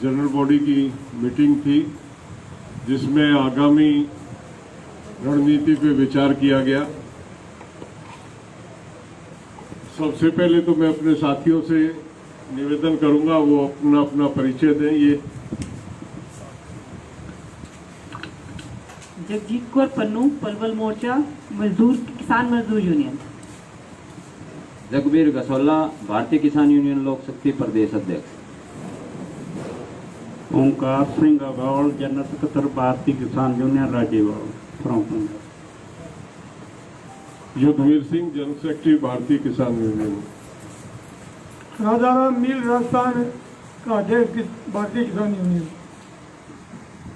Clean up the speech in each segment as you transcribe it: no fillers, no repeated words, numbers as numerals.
General body की meeting थी जिसमें आगामी रणनीति पे विचार किया गया। सबसे पहले तो मैं अपने साथियों से निवेदन करूंगा वो अपना अपना परिचय दें। ये जगजीत कौर पन्नू, पलवल मोर्चा, मजदूर किसान मजदूर यूनियन। रघुवीर गसोला, भारतीय किसान यूनियन लोक शक्ति प्रदेश अध्यक्ष। Omkar Singh Agaul, general secretary Bharatiya Kisan union Rajewal from Punjab. Yudhvir Singh, general secretary Bharatiya Kisan union. Rajaram मील, राजस्थान का अध्यक्ष भारतीय किसान यूनियन।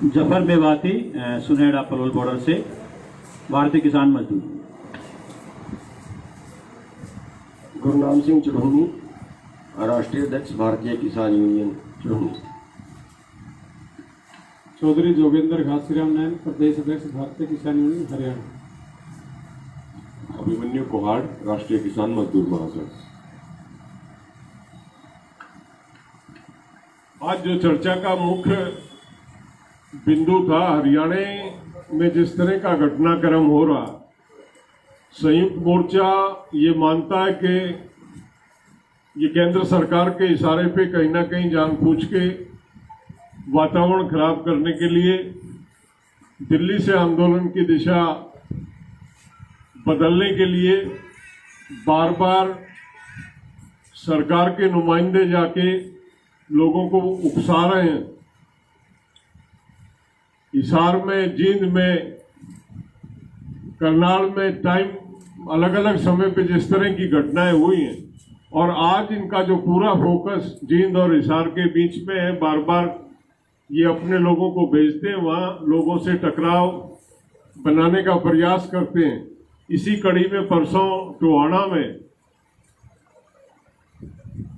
जफर बेवाती, सुनेड़ा पलवल बॉर्डर से, भारतीय किसान मजदूर। गुरनाम सिंह चढ़ोनी, राष्ट्रीय अध्यक्ष भारतीय किसान यूनियन चढ़ोनी। चौधरी जोगेंद्र घासीराम नैन, प्रदेश अध्यक्ष भारतीय किसान यूनियन हरियाणा। अभिमन्यु कोहाड़, राष्ट्रीय किसान मजदूर महासंघ। आज जो चर्चा का मुख्य बिंदु था, हरियाणा में जिस तरह का घटनाक्रम हो रहा, संयुक्त मोर्चा ये मानता है कि ये केंद्र सरकार के इशारे पे कहीं ना कहीं जानबूझ के वातावरण खराब करने के लिए दिल्ली से आंदोलन की दिशा बदलने के लिए बार बार सरकार के नुमाइंदे जाके लोगों को उकसा रहे हैं। हिसार में, जींद में, करनाल में टाइम अलग अलग समय पे जिस तरह की घटनाएं हुई हैं और आज इनका जो पूरा फोकस जींद और हिसार के बीच में है, बार बार ये अपने लोगों को भेजते हैं, वहाँ लोगों से टकराव बनाने का प्रयास करते हैं। इसी कड़ी में परसों टोहाना में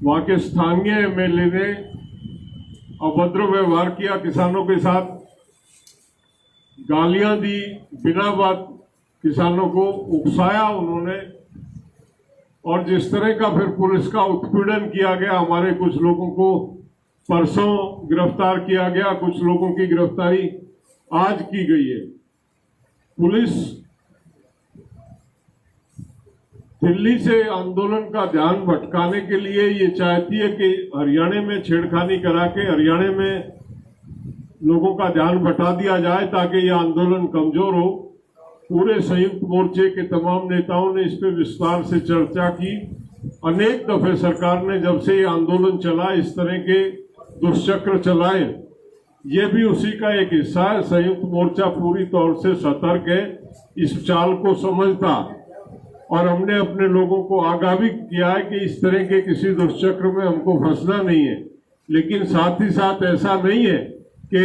वहाँ के स्थानीय एमएलए ने अभद्र व्यवहार किया, किसानों के साथ गालियां दी, बिना बात किसानों को उकसाया उन्होंने। और जिस तरह का फिर पुलिस का उत्पीड़न किया गया, हमारे कुछ लोगों को परसों गिरफ्तार किया गया, कुछ लोगों की गिरफ्तारी आज की गई है। पुलिस दिल्ली से आंदोलन का ध्यान भटकाने के लिए ये चाहती है कि हरियाणा में छेड़खानी करा के हरियाणा में लोगों का ध्यान भटा दिया जाए ताकि ये आंदोलन कमजोर हो। पूरे संयुक्त मोर्चे के तमाम नेताओं ने इस पर विस्तार से चर्चा की। अनेक दफे सरकार ने जब से ये आंदोलन चला इस तरह के दुष्चक्र चलाए, ये भी उसी का एक हिस्सा है। संयुक्त मोर्चा पूरी तौर से सतर्क है, इस चाल को समझता, और हमने अपने लोगों को आगाह भी किया है कि इस तरह के किसी दुष्चक्र में हमको फंसना नहीं है। लेकिन साथ ही साथ ऐसा नहीं है कि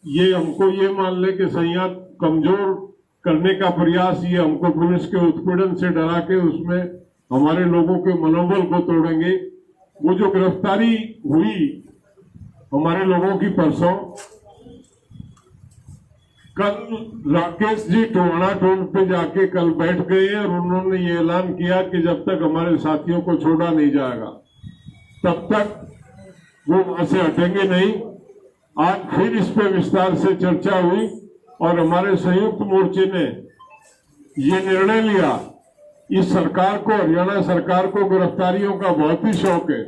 ये हमको ये मान ले कि संयत कमजोर करने का प्रयास, ये हमको पुलिस के उत्पीड़न से डरा के उसमें हमारे लोगों के मनोबल को तोड़ेंगे। वो जो गिरफ्तारी हुई हमारे लोगों की परसों, कल राकेश जी टोहाना टोल पे जाके कल बैठ गए हैं और उन्होंने ये ऐलान किया कि जब तक हमारे साथियों को छोड़ा नहीं जाएगा तब तक वो वहां से हटेंगे नहीं। आज फिर इस पे विस्तार से चर्चा हुई और हमारे संयुक्त मोर्चे ने ये निर्णय लिया। इस सरकार को, हरियाणा सरकार को गिरफ्तारियों का बहुत ही शौक है।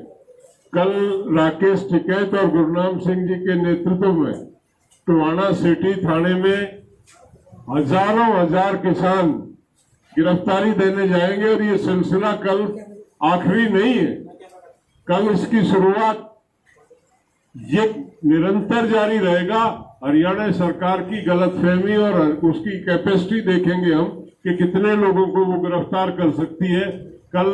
कल राकेश टिकैत और गुरनाम सिंह जी के नेतृत्व में टोहाना सिटी थाने में हजारों हजार किसान गिरफ्तारी देने जाएंगे और ये सिलसिला कल आखिरी नहीं है, कल इसकी शुरुआत ये निरंतर जारी रहेगा। हरियाणा सरकार की गलतफहमी और उसकी कैपेसिटी देखेंगे हम कि कितने लोगों को वो गिरफ्तार कर सकती है। कल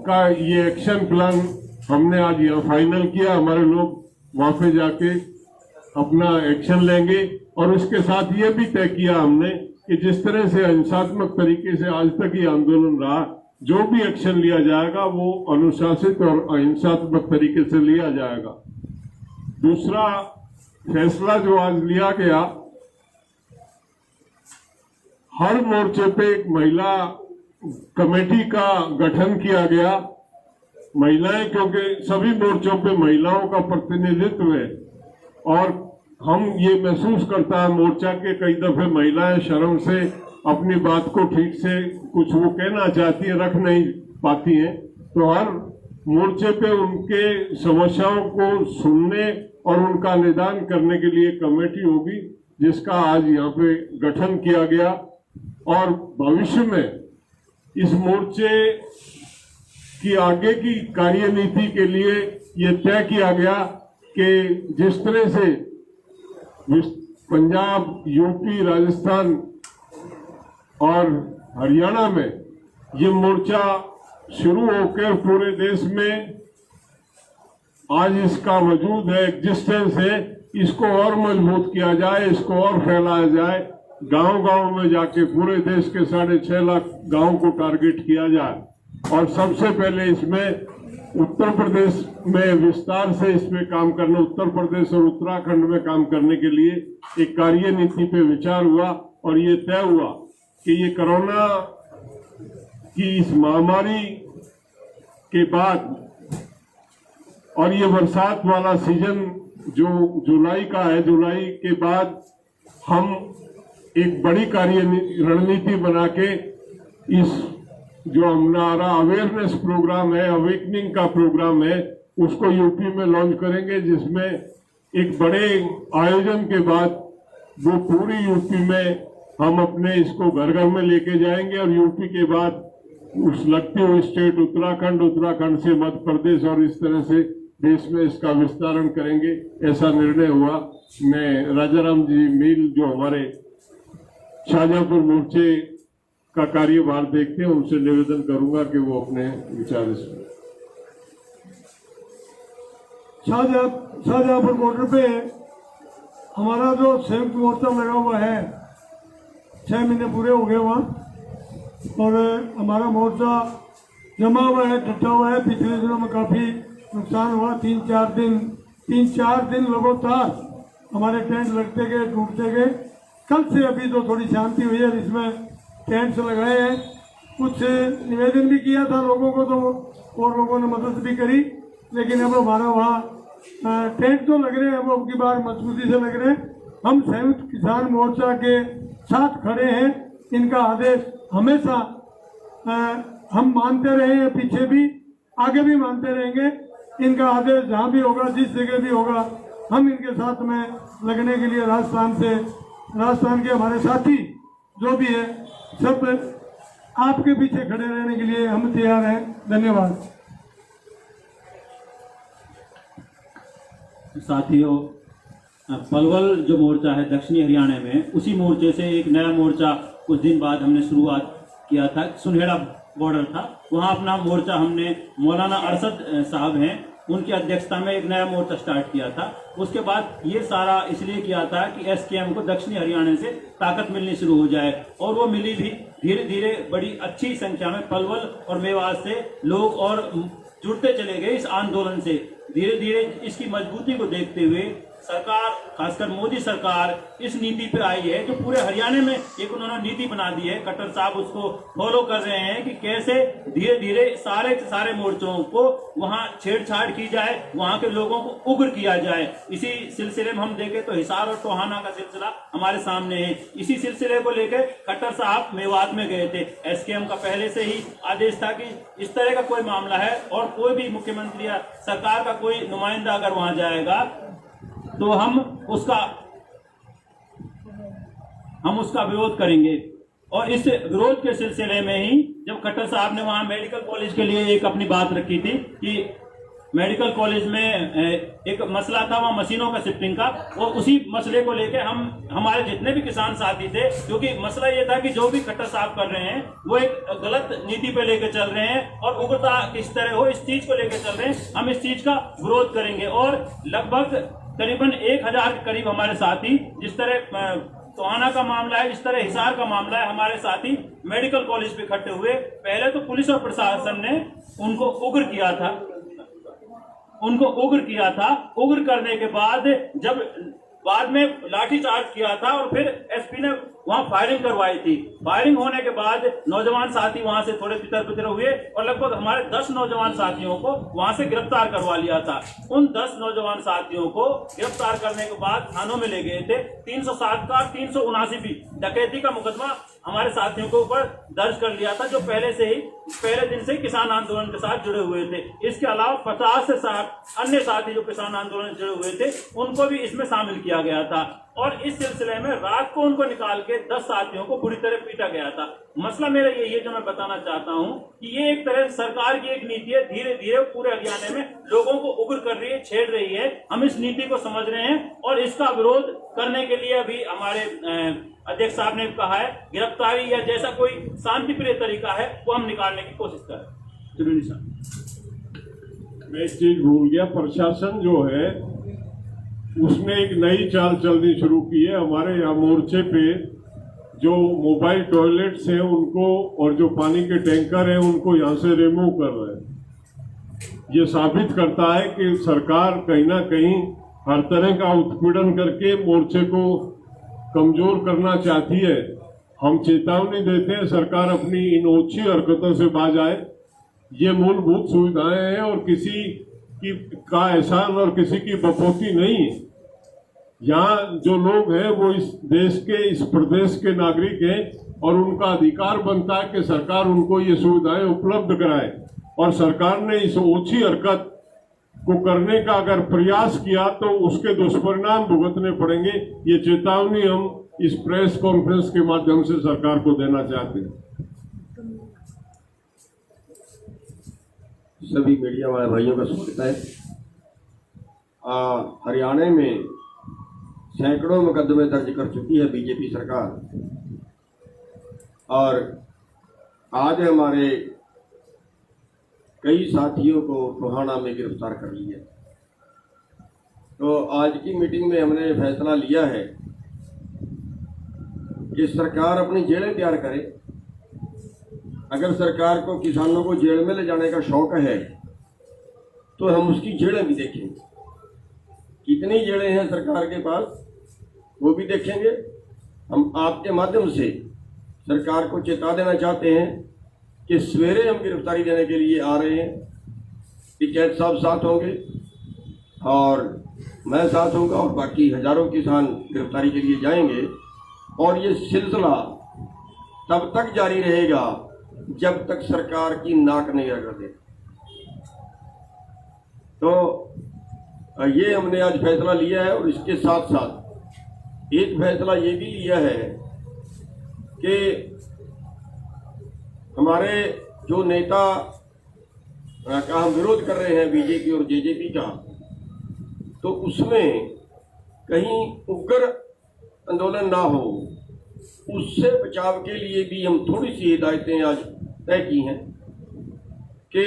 का ये एक्शन प्लान हमने आज यहाँ फाइनल किया। हमारे लोग वहां पे जाके अपना एक्शन लेंगे और उसके साथ ये भी तय किया हमने कि जिस तरह से हिंसात्मक तरीके से आज तक ये आंदोलन रहा, जो भी एक्शन लिया जाएगा वो अनुशासित और अहिंसात्मक तरीके से लिया जाएगा। दूसरा फैसला जो आज लिया गया, हर मोर्चे पे एक महिला कमेटी का गठन किया गया। महिलाएं, क्योंकि सभी मोर्चों पे महिलाओं का प्रतिनिधित्व है, और हम ये महसूस करता है मोर्चा के कई दफे महिलाएं शर्म से अपनी बात को ठीक से कुछ वो कहना चाहती है, रख नहीं पाती हैं। तो हर मोर्चे पे उनके समस्याओं को सुनने और उनका निदान करने के लिए कमेटी होगी, जिसका आज यहाँ पे गठन किया गया। और भविष्य में इस मोर्चे की आगे की कार्यनीति के लिए ये तय किया गया कि जिस तरह से पंजाब, यूपी, राजस्थान और हरियाणा में ये मोर्चा शुरू होकर पूरे देश में आज इसका वजूद है, एग्जिस्टेंस है, इसको और मजबूत किया जाए, इसको और फैलाया जाए, गांव-गांव में जाके पूरे देश के 6.5 लाख गांव को टारगेट किया जाए। और सबसे पहले इसमें उत्तर प्रदेश में विस्तार से इसमें काम करने, उत्तर प्रदेश और उत्तराखंड में काम करने के लिए एक कार्यनीति पे विचार हुआ और ये तय हुआ कि ये कोरोना की इस महामारी के बाद और ये बरसात वाला सीजन जो जुलाई का है, जुलाई के बाद हम एक बड़ी कार्य रणनीति बना के इस जो हमारा अवेयरनेस प्रोग्राम है, अवेकनिंग का प्रोग्राम है, उसको यूपी में लॉन्च करेंगे, जिसमें एक बड़े आयोजन के बाद वो पूरी यूपी में हम अपने इसको घर घर में लेके जाएंगे और यूपी के बाद उस लगते हुए स्टेट उत्तराखंड, उत्तराखंड से मध्य प्रदेश और इस तरह से देश में इसका विस्तारण करेंगे, ऐसा निर्णय हुआ। मैं राजाराम जी मील जो हमारे शाहजहांपुर मोर्चे का कार्यभार देखते हैं, उनसे निवेदन करूंगा कि वो अपने विचार इसमें। शाहजहांपुर बॉर्डर पे हमारा जो संयुक्त मोर्चा लगा हुआ है, 6 महीने पूरे हो गए वहाँ, और हमारा मोर्चा जमा हुआ है, डटा हुआ है। पिछले दिनों में काफ़ी नुकसान हुआ, 3-4 दिन लगातार हमारे टेंट लगते गए, टूटते गए। कल से अभी तो थोड़ी शांति हुई है, इसमें टेंट लगाए हैं। कुछ निवेदन भी किया था लोगों को, तो और लोगों ने मदद भी करी, लेकिन अब हमारा वहाँ टेंट तो लग रहे हैं, वो अब की बार मजबूती से लग रहे हैं। हम संयुक्त किसान मोर्चा के साथ खड़े हैं। इनका आदेश हमेशा हम मानते रहे हैं, पीछे भी, आगे भी मानते रहेंगे। इनका आदेश जहाँ भी होगा, जिस जगह भी होगा, हम इनके साथ में लगने के लिए राजस्थान के हमारे साथी जो भी है, सब आपके पीछे खड़े रहने के लिए हम तैयार हैं। धन्यवाद। साथियों, पलवल जो मोर्चा है दक्षिणी हरियाणा में, उसी मोर्चे से एक नया मोर्चा कुछ दिन बाद हमने शुरुआत किया था। सुनहेड़ा बॉर्डर था, वहाँ अपना मोर्चा हमने मौलाना अरशद साहब हैं, उनकी अध्यक्षता में एक नया मोर्चा स्टार्ट किया था। उसके बाद ये सारा इसलिए किया था कि एसकेएम को दक्षिणी हरियाणा से ताकत मिलनी शुरू हो जाए, और वो मिली भी। धीरे धीरे बड़ी अच्छी संख्या में पलवल और मेवात से लोग और जुड़ते चले गए इस आंदोलन से। धीरे धीरे इसकी मजबूती को देखते हुए सरकार, खासकर मोदी सरकार, इस नीति पे आई है जो पूरे हरियाणा में एक उन्होंने नीति बना दी है। खट्टर साहब उसको फॉलो कर रहे हैं कि कैसे धीरे धीरे सारे के सारे मोर्चों को वहां छेड़छाड़ की जाए, वहां के लोगों को उग्र किया जाए। इसी सिलसिले में हम देखें तो हिसार और टोहाना का सिलसिला हमारे सामने है। इसी सिलसिले को लेकर खट्टर साहब मेवात में गए थे। एसकेएम का पहले से ही आदेश था कि इस तरह का कोई मामला है और कोई भी मुख्यमंत्री या सरकार का कोई नुमाइंदा अगर वहां जाएगा तो हम उसका विरोध करेंगे। और इस विरोध के सिलसिले में ही जब खट्टर साहब ने वहां मेडिकल कॉलेज के लिए एक अपनी बात रखी थी कि मेडिकल कॉलेज में एक मसला था वहां मशीनों का शिफ्टिंग का, और उसी मसले को लेके हमारे जितने भी किसान साथी थे, क्योंकि मसला ये था कि जो भी खट्टर साहब कर रहे हैं वो एक गलत नीति पे लेके चल रहे हैं और उग्रता किस तरह हो इस चीज को लेके चल रहे हैं। हम इस चीज का विरोध करेंगे। और लगभग करीबन 1000 के करीब हमारे साथी, जिस तरह टोहाना का मामला है, इस तरह हिसार का मामला है, हमारे साथी मेडिकल कॉलेज पे इकट्ठे हुए। पहले तो पुलिस और प्रशासन ने उनको उग्र किया था। उग्र करने के बाद जब बाद में लाठीचार्ज किया था और फिर एसपी ने वहां फायरिंग करवाई थी। फायरिंग होने के बाद नौजवान साथी वहां से थोड़े तितर बितर हुए और लगभग हमारे 10 नौजवान साथियों को वहां से गिरफ्तार करवा लिया था। उन 10 नौजवान साथियों को गिरफ्तार करने के बाद थानों में ले गए थे। 307 का 379 भी डकैती का मुकदमा हमारे साथियों के ऊपर दर्ज कर लिया था, जो पहले दिन से किसान आंदोलन के साथ जुड़े हुए थे। इसके अलावा 50 से 60 अन्य साथी जो किसान आंदोलन से जुड़े हुए थे उनको भी इसमें शामिल किया गया था। और इस सिलसिले में रात को उनको निकाल के 10 साथियों को बुरी तरह पीटा गया था। मसला मेरा यही है जो मैं बताना चाहता हूं कि ये एक तरह सरकार की एक नीति है, धीरे धीरे पूरे हरियाणा में लोगों को उग्र कर रही है, छेड़ रही है। हम इस नीति को समझ रहे हैं और इसका विरोध करने के लिए अभी हमारे अध्यक्ष साहब ने कहा है गिरफ्तारी या जैसा कोई शांतिप्रिय तरीका है वो हम निकालने की कोशिश करें। मैं एक चीज भूल गया, प्रशासन जो है उसने एक नई चाल चलनी शुरू की है। हमारे यहाँ मोर्चे पे जो मोबाइल टॉयलेट्स हैं उनको और जो पानी के टैंकर हैं उनको यहाँ से रिमूव कर रहे हैं। ये साबित करता है कि सरकार कहीं ना कहीं हर तरह का उत्पीड़न करके मोर्चे को कमजोर करना चाहती है। हम चेतावनी देते हैं सरकार अपनी इन ओछी हरकतों से बाज आए। ये मूलभूत सुविधाएं हैं और किसी की का एहसान और किसी की बपोती नहीं है। यहाँ जो लोग हैं वो इस देश के, इस प्रदेश के नागरिक हैं और उनका अधिकार बनता है कि सरकार उनको ये सुविधाएं उपलब्ध कराए। और सरकार ने इस ओछी हरकत को करने का अगर प्रयास किया तो उसके दुष्परिणाम भुगतने पड़ेंगे। ये चेतावनी हम इस प्रेस कॉन्फ्रेंस के माध्यम से सरकार को देना चाहते हैं। सभी मीडिया वाले भाइयों का स्वागत है। हरियाणा में सैकड़ों मुकदमे दर्ज कर चुकी है बीजेपी सरकार और आज हमारे कई साथियों को टोहाना में गिरफ्तार कर लिया। तो आज की मीटिंग में हमने फैसला लिया है कि सरकार अपनी जेलें तैयार करे। अगर सरकार को किसानों को जेल में ले जाने का शौक है तो हम उसकी जेलें भी देखेंगे। कितनी जेलें हैं सरकार के पास वो भी देखेंगे। हम आपके माध्यम से सरकार को चेता देना चाहते हैं कि सवेरे हम गिरफ्तारी देने के लिए आ रहे हैं। टिकैत साहब साथ होंगे और मैं साथ होऊंगा और बाकी हजारों किसान गिरफ्तारी के लिए जाएंगे। और ये सिलसिला तब तक जारी रहेगा जब तक सरकार की नाक नहीं रगड़ दे। तो ये हमने आज फैसला लिया है और इसके साथ साथ एक फैसला ये भी लिया है कि हमारे जो नेता का हम विरोध कर रहे हैं बीजेपी और जेजेपी का, तो उसमें कहीं उग्र आंदोलन ना हो, उससे बचाव के लिए भी हम थोड़ी सी हिदायतें आज तय की हैं कि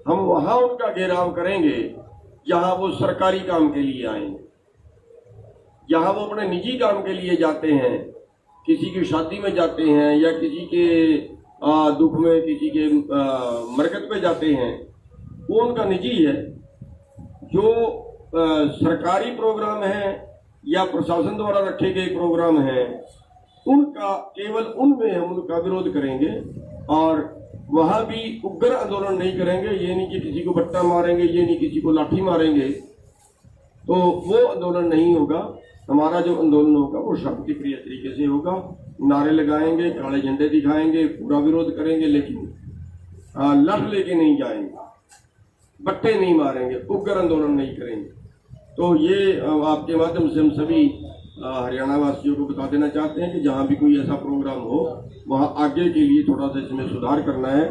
हम वहाँ उनका घेराव करेंगे जहाँ वो सरकारी काम के लिए आएंगे। जहाँ वो अपने निजी काम के लिए जाते हैं, किसी की शादी में जाते हैं या किसी के दुख में, किसी के मरकत पे जाते हैं, वो उनका निजी है। जो सरकारी प्रोग्राम है या प्रशासन द्वारा रखे गए प्रोग्राम हैं, उनका केवल उनमें हम उनका विरोध करेंगे और वहाँ भी उग्र आंदोलन नहीं करेंगे। ये नहीं कि किसी को बट्टा मारेंगे, ये नहीं किसी को लाठी मारेंगे, तो वो आंदोलन नहीं होगा। हमारा जो आंदोलन होगा वो शांति प्रिय तरीके से होगा। नारे लगाएंगे, काले झंडे दिखाएंगे, पूरा विरोध करेंगे, लेकिन लठ लेके नहीं जाएंगे, बट्टे नहीं मारेंगे, उग्र आंदोलन नहीं करेंगे। तो ये आपके माध्यम से हम सभी हरियाणा वासियों को बता देना चाहते हैं कि जहाँ भी कोई ऐसा प्रोग्राम हो वहाँ आगे के लिए थोड़ा सा इसमें सुधार करना है।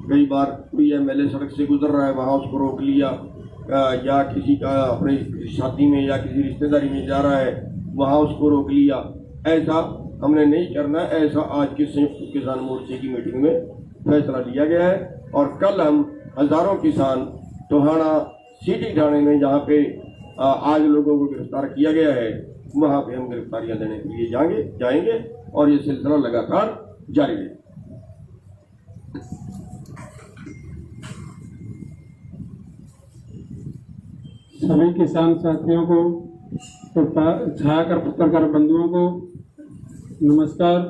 कई बार कोई एमएलए सड़क से गुजर रहा है, वहाँ उसको रोक लिया, या किसी का अपनी शादी में या किसी रिश्तेदारी में जा रहा है, वहाँ उसको रोक लिया। ऐसा हमने नहीं करना। ऐसा आज के संयुक्त किसान मोर्चे की मीटिंग में फैसला लिया गया है और कल हम हजारों किसान टोहाना सिटी थाने में, जहाँ पे आज लोगों को गिरफ्तार किया गया है, वहाँ पे हम गिरफ्तारियां देने के लिए जाएंगे और ये सिलसिला लगातार जारी रहेगा। सभी किसान साथियों को, छायाकर पत्रकार बंधुओं को नमस्कार।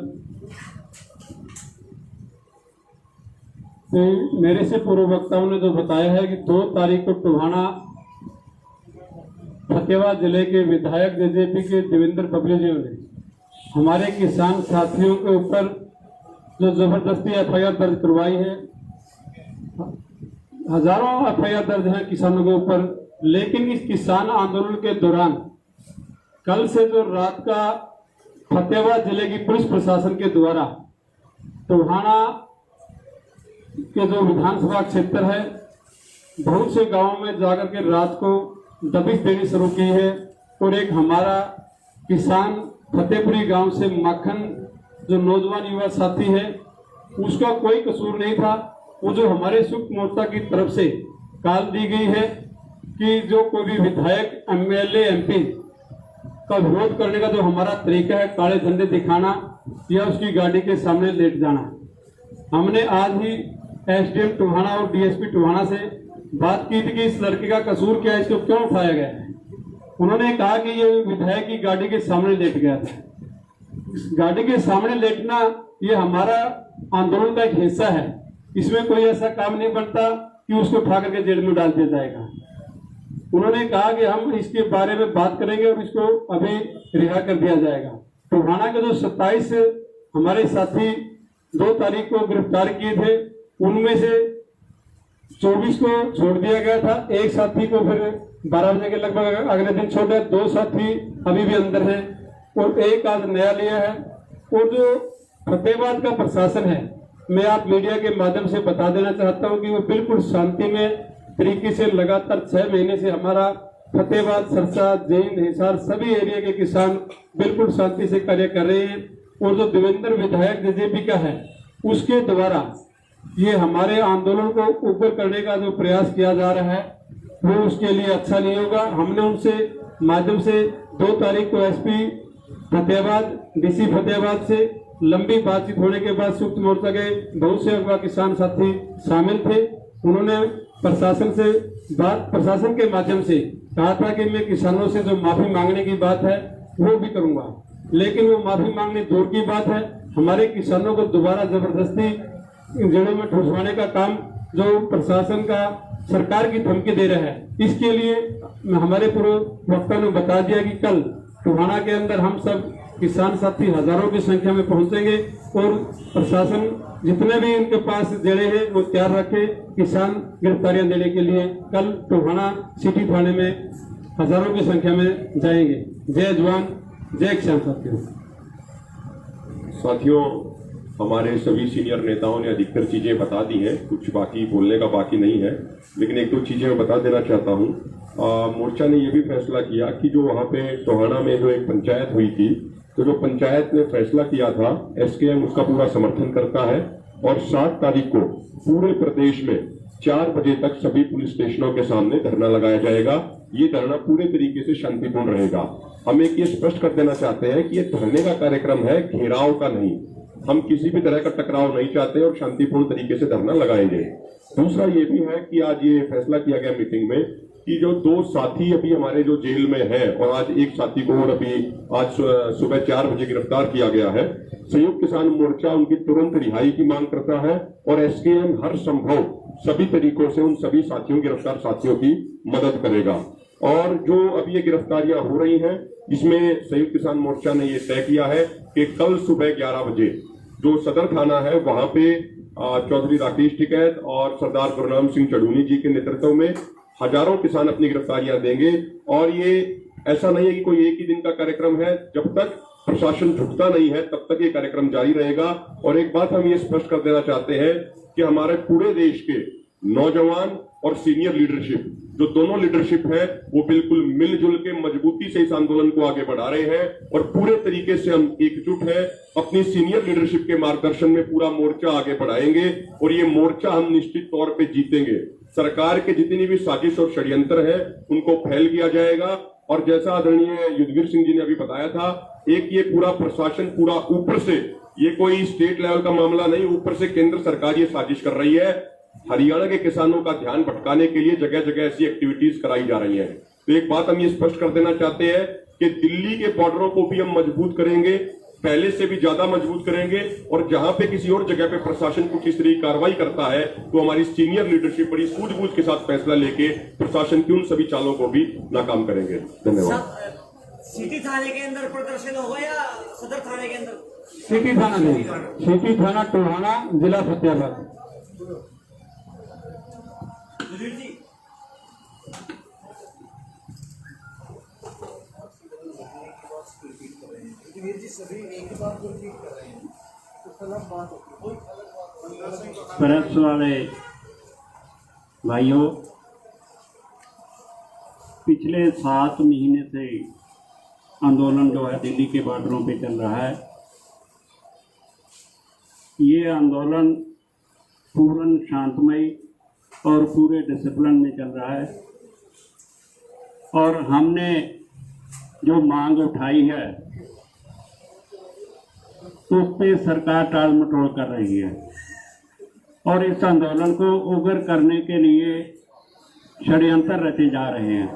तो मेरे से पूर्व वक्ताओं ने जो बताया है कि 2 तारीख को टोहाना फतेहाबाद जिले के विधायक जेजेपी के देवेंद्र बबली जी ने हमारे किसान साथियों के ऊपर जो जबरदस्ती एफआईआर दर्ज करवाई है। हजारों एफआईआर दर्ज हैं किसानों के ऊपर, लेकिन इस किसान आंदोलन के दौरान कल से जो रात का फतेहाबाद जिले की पुलिस प्रशासन के द्वारा टोहाना के जो विधानसभा क्षेत्र है बहुत से गांवों में जाकर के रात को दबिश देनी शुरू की है। और एक हमारा किसान फतेहपुरी गांव से माखन जो नौजवान युवा साथी है उसका कोई कसूर नहीं था। वो जो हमारे संयुक्त मोर्चा की तरफ से कॉल दी गई है कि जो कोई भी विधायक एमएलए एमपी का विरोध करने का जो हमारा तरीका है काले झंडे दिखाना या उसकी गाड़ी के सामने लेट जाना। हमने आज ही एसडीएम टोहाना और डीएसपी टोहाना से बात की थी कि इस लड़के का कसूर क्या है, इसको क्यों उठाया गया है। उन्होंने कहा कि ये विधायक की गाड़ी के सामने लेट गया था। गाड़ी के सामने लेटना ये हमारा आंदोलन का एक हिस्सा है, इसमें कोई ऐसा काम नहीं बनता कि उसको उठा करके जेल में डाल दिया जाएगा। उन्होंने कहा कि हम इसके बारे में बात करेंगे और इसको अभी रिहा कर दिया जाएगा। टोहाना के जो 27 हमारे साथी 2 तारीख को गिरफ्तार किए थे उनमें से 24 को छोड़ दिया गया था। एक साथी को फिर 12 बजे के लगभग अगले दिन छोड़ा। 2 साथी अभी भी अंदर हैं और एक आज नया लिया है। और जो फतेहाबाद का प्रशासन है, मैं आप मीडिया के माध्यम से बता देना चाहता हूं कि वो बिल्कुल शांति में तरीके से लगातार 6 महीने से हमारा फतेहाबाद, सरसा, जैन, हिसार सभी एरिया के किसान बिल्कुल शांति से कार्य कर रहे हैं। और जो देवेंद्र विधायक जेजेपी का है उसके द्वारा ये हमारे आंदोलन को ऊपर करने का जो प्रयास किया जा रहा है वो उसके लिए अच्छा नहीं होगा। हमने उनसे माध्यम से 2 तारीख को एसपी फतेहाबाद, डीसी फतेहाबाद से लंबी बातचीत होने के बाद संयुक्त मोर्चा के बहुत से अगवा किसान साथी शामिल थे। उन्होंने प्रशासन के माध्यम से कहा था कि मैं किसानों से जो माफी मांगने की बात है वो भी करूंगा, लेकिन वो माफी मांगने दूर की बात है। हमारे किसानों को दोबारा जबरदस्ती जड़ों में ठुसवाने का काम जो प्रशासन का सरकार की धमकी दे रहा है, इसके लिए हमारे पूर्व वक्ता ने बता दिया कि कल टोहाना के अंदर हम सब किसान साथी हजारों की संख्या में पहुंचेंगे और प्रशासन जितने भी इनके पास जड़े हैं वो तैयार रखे किसान गिरफ्तारियां देने के लिए। कल टोहाना सिटी थाने में हजारों की संख्या में जाएंगे। जय जवान, जय किसान साथियों, हमारे सभी सीनियर नेताओं ने अधिकतर चीजें बता दी हैं, कुछ बाकी बोलने का बाकी नहीं है, लेकिन 1-2 चीजें मैं बता देना चाहता हूं। मोर्चा ने यह भी फैसला किया कि जो वहां पे टोहाना में जो एक पंचायत हुई थी, तो जो पंचायत ने फैसला किया था एसकेएम उसका पूरा समर्थन करता है और 7 तारीख को पूरे प्रदेश में 4 बजे तक सभी पुलिस स्टेशनों के सामने धरना लगाया जाएगा। ये धरना पूरे तरीके से शांतिपूर्ण रहेगा। हम एक ये स्पष्ट कर देना चाहते हैं कि ये धरने का कार्यक्रम है, घेराव का नहीं। हम किसी भी तरह का टकराव नहीं चाहते और शांतिपूर्ण तरीके से धरना लगाएंगे। दूसरा ये भी है कि आज ये फैसला किया गया मीटिंग में कि जो 2 साथी अभी हमारे जो जेल में है और आज एक साथी को और अभी आज सुबह 4 बजे गिरफ्तार किया गया है, संयुक्त किसान मोर्चा उनकी तुरंत रिहाई की मांग करता है और एसकेएम हर संभव सभी तरीकों से उन सभी साथियों, गिरफ्तार साथियों की मदद करेगा। और जो अभी ये गिरफ्तारियां हो रही हैं, इसमें संयुक्त किसान मोर्चा ने ये तय किया है कि कल सुबह 11 बजे जो सदर थाना है वहां पे चौधरी राकेश टिकैत और सरदार गुरनाम सिंह चढ़ूनी जी के नेतृत्व में हजारों किसान अपनी गिरफ्तारियां देंगे। और ये ऐसा नहीं है कि कोई एक ही दिन का कार्यक्रम है, जब तक प्रशासन झुकता नहीं है तब तक ये कार्यक्रम जारी रहेगा। और एक बात हम ये स्पष्ट कर देना चाहते हैं कि हमारे पूरे देश के नौजवान और सीनियर लीडरशिप, जो दोनों लीडरशिप है, वो बिल्कुल मिलजुल के मजबूती से इस आंदोलन को आगे बढ़ा रहे हैं और पूरे तरीके से हम एकजुट है। अपनी सीनियर लीडरशिप के मार्गदर्शन में पूरा मोर्चा आगे बढ़ाएंगे और ये मोर्चा हम निश्चित तौर पे जीतेंगे। सरकार के जितनी भी साजिश और षड्यंत्र है उनको फैल किया जाएगा। और जैसा आदरणीय युद्धवीर सिंह जी ने अभी बताया था, एक ये पूरा प्रशासन पूरा ऊपर से, ये कोई स्टेट लेवल का मामला नहीं, ऊपर से केंद्र सरकार ये साजिश कर रही है। हरियाणा के किसानों का ध्यान भटकाने के लिए जगह जगह ऐसी एक्टिविटीज कराई जा रही हैं। तो एक बात हम ये स्पष्ट कर देना चाहते हैं कि दिल्ली के बॉर्डरों को भी हम मजबूत करेंगे, पहले से भी ज्यादा मजबूत करेंगे। और जहां पे किसी और जगह पे प्रशासन कुछ इस तरह की कार्रवाई करता है तो हमारी सीनियर लीडरशिप बड़ी सूझबूझ के साथ फैसला लेके प्रशासन की उन सभी चालों को भी नाकाम करेंगे। धन्यवाद। सिटी थाने के अंदर प्रदर्शन होगा या सदर थाने के अंदर? सिटी थाना नहीं, सिटी थाना टोहाना, जिला फतेहाबाद। जी प्रेस वाले भाइयों, पिछले 7 महीने से आंदोलन जो है दिल्ली के बॉर्डरों पे चल रहा है। ये आंदोलन पूर्ण शांतमय और पूरे डिसिप्लिन में चल रहा है और हमने जो मांग उठाई है उस पे सरकार टाल मटोल कर रही है और इस आंदोलन को उग्र करने के लिए षड्यंत्र रचे जा रहे हैं।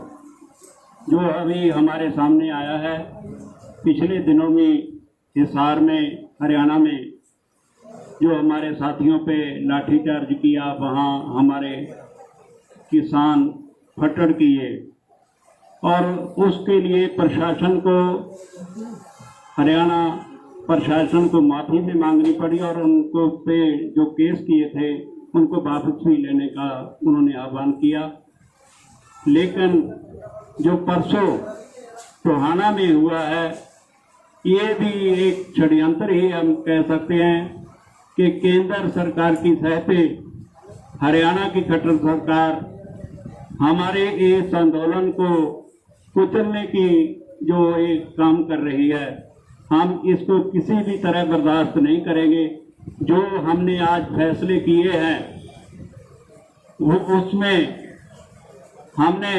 जो अभी हमारे सामने आया है, पिछले दिनों में हिसार में, हरियाणा में जो हमारे साथियों पे लाठीचार्ज किया, वहाँ हमारे किसान फटड़ किए और उसके लिए प्रशासन को, हरियाणा प्रशासन को माफ़ी भी मांगनी पड़ी और उनको पे जो केस किए थे उनको वापस भी लेने का उन्होंने आह्वान किया। लेकिन जो परसों टोहाना में हुआ है, ये भी एक षड्यंत्र ही हम कह सकते हैं कि केंद्र सरकार की सह पे हरियाणा की खट्टर सरकार हमारे इस आंदोलन को कुचलने की जो एक काम कर रही है, हम इसको किसी भी तरह बर्दाश्त नहीं करेंगे। जो हमने आज फैसले किए हैं वो उसमें हमने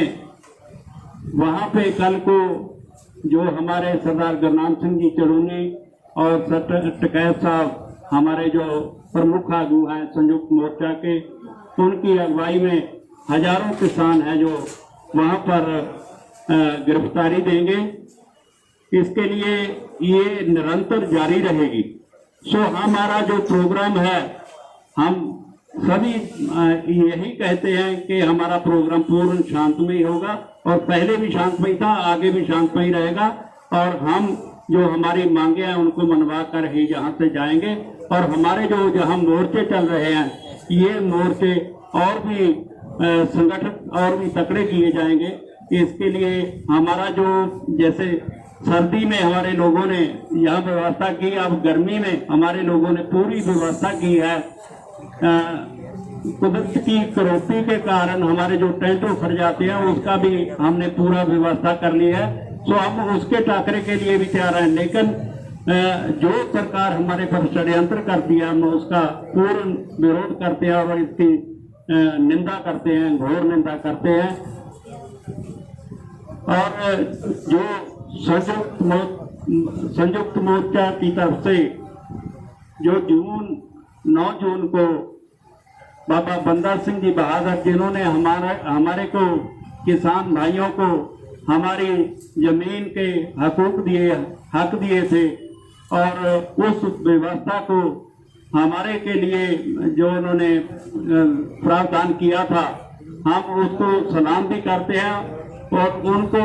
वहाँ पे कल को जो हमारे सरदार गुरनाम सिंह जी चढ़ूनी और टिकैत साहब हमारे जो प्रमुख आगू हैं संयुक्त मोर्चा के, उनकी अगुवाई में हजारों किसान हैं जो वहाँ पर गिरफ्तारी देंगे। इसके लिए ये निरंतर जारी रहेगी। सो हमारा जो प्रोग्राम है, हम सभी यही कहते हैं कि हमारा प्रोग्राम पूर्ण शांतमय होगा और पहले भी शांतमय था, आगे भी शांतमय रहेगा और हम जो हमारी मांगे हैं उनको मनवा कर ही यहाँ से जाएंगे। और हमारे जो जहाँ मोर्चे चल रहे हैं, ये मोर्चे और भी संगठित और भी तकड़े किए जाएंगे। इसके लिए हमारा जो जैसे सर्दी में हमारे लोगों ने यहाँ व्यवस्था की, अब गर्मी में हमारे लोगों ने पूरी व्यवस्था की है। कुदरत की कटौती के कारण हमारे जो टेंट उखड़ जाते हैं उसका भी हमने पूरा व्यवस्था कर ली है। तो हम उसके टाकरे के लिए भी तैयार हैं। लेकिन जो सरकार हमारे पर षड्यंत्र करती है, हम उसका पूर्ण विरोध करते हैं और इसकी निंदा करते हैं, घोर निंदा करते हैं। और जो संयुक्त मोर्चा की तरफ से जो 9 जून को बाबा बंदा सिंह जी बहादुर, जिन्होंने हमारे को किसान भाइयों को हमारी जमीन के हक दिए थे और उस व्यवस्था को हमारे के लिए जो उन्होंने प्रावधान किया था, हम उसको सलाम भी करते हैं और उनको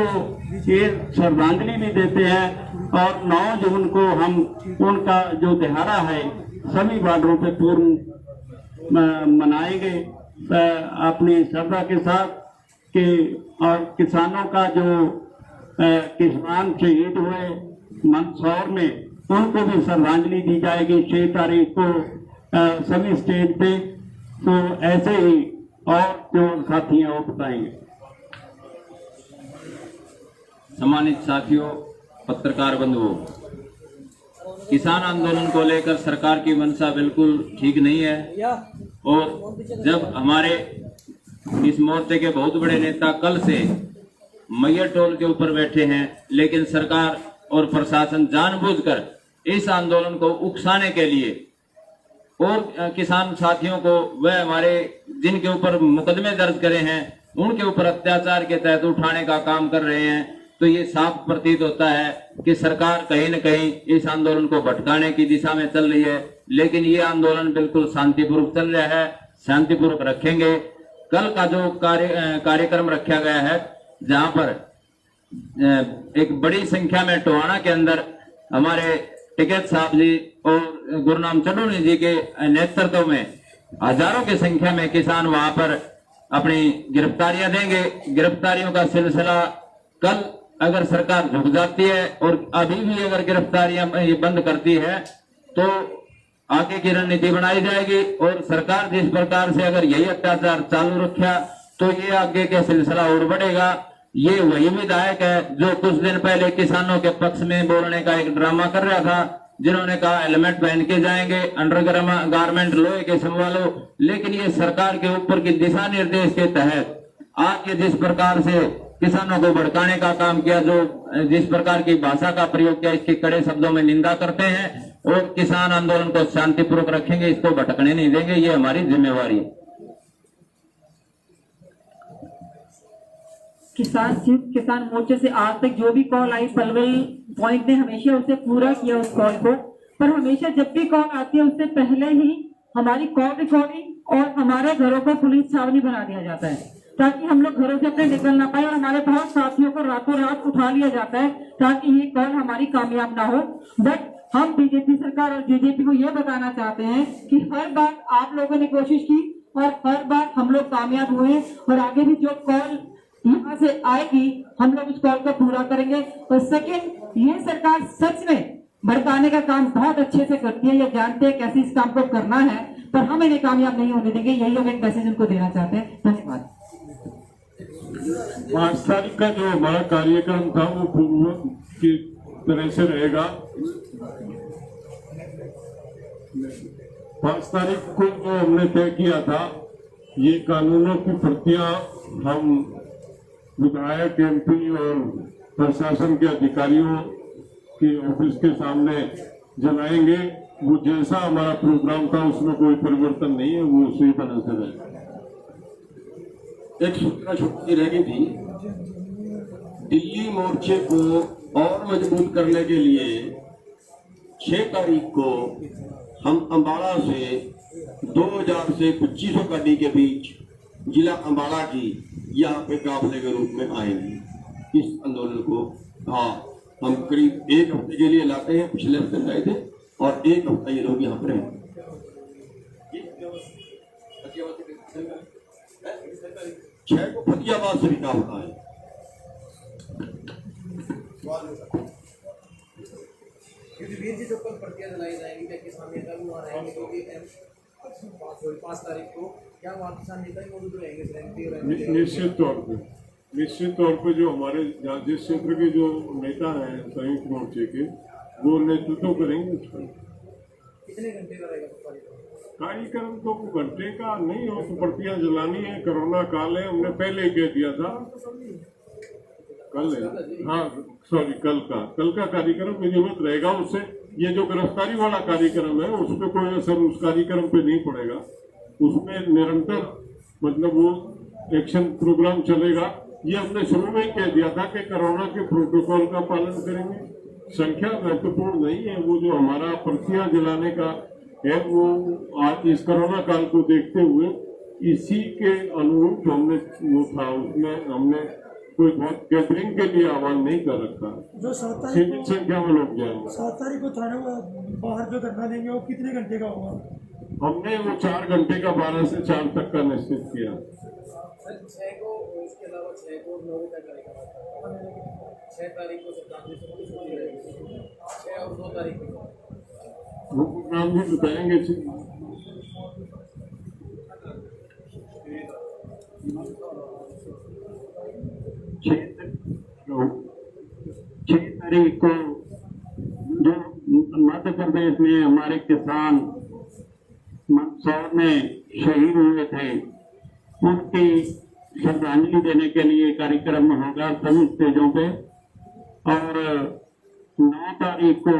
ये श्रद्धांजलि भी देते हैं। और 9 जून को हम उनका जो दिहाड़ा है सभी बॉर्डरों पे पूर्ण मनाएंगे अपनी श्रद्धा के साथ कि और किसानों का जो किसान शहीद हुए मंदसौर में, उनको भी श्रद्धांजलि दी जाएगी 6 तारीख को सभी स्टेज पे। तो ऐसे ही और जो साथी हैं वो बताएंगे। सम्मानित साथियों, पत्रकार बंधुओं, किसान आंदोलन को लेकर सरकार की मंशा बिल्कुल ठीक नहीं है और जब हमारे इस मोर्चे के बहुत बड़े नेता कल से मैयर टोल के ऊपर बैठे हैं, लेकिन सरकार और प्रशासन जानबूझकर इस आंदोलन को उकसाने के लिए और किसान साथियों को वह हमारे जिनके ऊपर मुकदमे दर्ज करे हैं उनके ऊपर अत्याचार के तहत उठाने का काम कर रहे हैं। तो ये साफ प्रतीत होता है कि सरकार कहीं न कहीं इस आंदोलन को भटकाने की दिशा में चल रही है। लेकिन ये आंदोलन बिल्कुल शांतिपूर्वक चल रहा है, शांतिपूर्वक रखेंगे। कल का जो कार्यक्रम रखा गया है, जहां पर एक बड़ी संख्या में टोहाना के अंदर हमारे टिकैत साहब जी और गुरनाम चढ़ोनी जी के नेतृत्व में हजारों की संख्या में किसान वहां पर अपनी गिरफ्तारियां देंगे। गिरफ्तारियों का सिलसिला कल अगर सरकार झुक जाती है और अभी भी अगर गिरफ्तारियां बंद करती है तो आगे की रणनीति बनाई जाएगी। और सरकार जिस प्रकार से अगर यही अत्याचार चालू रखा तो ये आगे का सिलसिला और बढ़ेगा। ये वही विधायक है जो कुछ दिन पहले किसानों के पक्ष में बोलने का एक ड्रामा कर रहा था, जिन्होंने कहा हेलमेट पहन के जाएंगे, अंडर गारमेंट लोहे के संभालो। लेकिन ये सरकार के ऊपर की दिशा निर्देश के तहत आज ये जिस प्रकार से किसानों को भड़काने का काम किया, जो जिस प्रकार की भाषा का प्रयोग किया, इसकी कड़े शब्दों में निंदा करते हैं और किसान आंदोलन को शांतिपूर्वक रखेंगे, इसको भटकने नहीं देंगे। ये हमारी जिम्मेवारी है। किसान मोर्चे से आज तक जो भी कॉल आई, पलवल पॉइंट ने हमेशा उसे पूरा किया उस कॉल को। पर हमेशा जब भी कॉल आती है उससे पहले ही हमारी कॉल रिकॉर्डिंग और हमारे घरों को पुलिस छावनी बना दिया जाता है, ताकि हम लोग घरों से अपने निकल ना पाए। और हमारे बहुत साथियों को रातों रात उठा लिया जाता है ताकि ये कॉल हमारी कामयाब ना हो। बट हम बीजेपी सरकार और जेजेपी को ये बताना चाहते हैं कि हर बार आप लोगों ने कोशिश की और हर बार हम लोग कामयाब हुए, और आगे भी जो कॉल यहाँ से आएगी हम लोग उस कॉल को पूरा करेंगे। और सेकेंड, ये सरकार सच में भड़काने का काम बहुत अच्छे से करती है, ये जानते हैं कैसे इस काम को करना है, पर हम इन्हें कामयाब नहीं होने देंगे। यही हम एक मैसेज उनको देना चाहते हैं। धन्यवाद। 5 तारीख का जो हमारा कार्यक्रम था वो पूर्व की तरह से रहेगा। 5 तारीख को जो हमने तय किया था, ये कानूनों की प्रतियां हम विधायक, एमपी और प्रशासन के अधिकारियों के ऑफिस के सामने जलाएंगे। वो जैसा हमारा प्रोग्राम था उसमें कोई परिवर्तन नहीं है, वो उसी तरह से रहेगा। एक सूचना छोटी रह गई थी, दिल्ली मोर्चे को और मजबूत करने के लिए 6 तारीख को हम अम्बाड़ा से 2000 से 2500 गाड़ी के बीच जिला अम्बाड़ा की यहाँ पे काफिले के रूप में आएंगे। इस आंदोलन को हम करीब 1 हफ्ते के लिए लाते हैं। पिछले हफ्ते लाए थे और 1 हफ्ता ये लोग यहाँ पर हैं। 6 को फतियाबाद से रिटा होता है। वीर जी जो कल प्रतियां जलाई जाएंगी, क्या किसान नेता भी वहाँ रहेंगे? क्योंकि 5 तारीख को क्या वहाँ किसान नेता ही मौजूद रहेंगे? निश्चित तौर पे जो हमारे जिस क्षेत्र के जो नेता हैं संयुक्त मोर्चे के, वो नेतृत्व करेंगे उसका। कितने घंटे का रहेगा कार्यक्रम? तो घंटे का नहीं हो, तो प्रतियां जलानी है। कोरोना काल है, हमने पहले ही कह दिया था। कल है, हाँ सॉरी, कल का कार्यक्रम में जरूरत रहेगा। उससे ये जो गिरफ्तारी वाला कार्यक्रम है उस पर कोई असर उस कार्यक्रम पे नहीं पड़ेगा। उसमें निरंतर मतलब वो एक्शन प्रोग्राम चलेगा। ये हमने शुरू में ही कह दिया था कि कोरोना के प्रोटोकॉल का पालन करेंगे। संख्या महत्वपूर्ण नहीं है, वो जो हमारा प्रतियां जलाने का है वो आज इस कोरोना काल को देखते हुए इसी के अनुरूप हमने वो था, उसमें हमने कोई बहुत गैदरिंग के लिए आह्वान नहीं कर रखा। जो सीमित संख्या में लोग जाएंगे। 7 तारीख को थाने बाहर जो धरना देंगे वो कितने घंटे का होगा? हमने वो 4 घंटे का 12 से 4 तक का निश्चित किया। 6 को, इसके अलावा 6 को 9 तक करेगा। 6 तारीख को श्रद्धांजलि सभा छुट्टी रहेगी। 6 और 2 तारीख को वो प्रोग्राम भी बताएंगे। 6 तारीख को जो मध्य प्रदेश में हमारे किसान मंदसौर में शहीद हुए थे, उनकी श्रद्धांजलि देने के लिए कार्यक्रम होगा सभी स्टेजों पे। और 9 तारीख को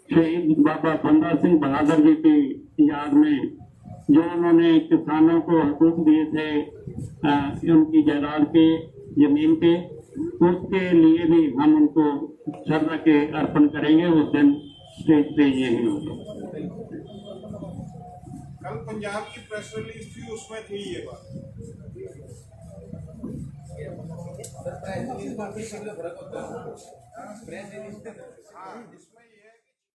शहीद बाबा बंदा सिंह बहादुर जी की याद में जो उन्होंने किसानों को हकूक दिए थे उनकी जायदाद के, जमीन के, उसके लिए भी हम उनको श्रद्धा के अर्पण करेंगे। उस दिन स्टेज पे यही होगा। कल पंजाब की प्रेस रिलीज थी, उसमें थी ये बात। सर, प्रेस रिलीज में फर्क होता है। Press release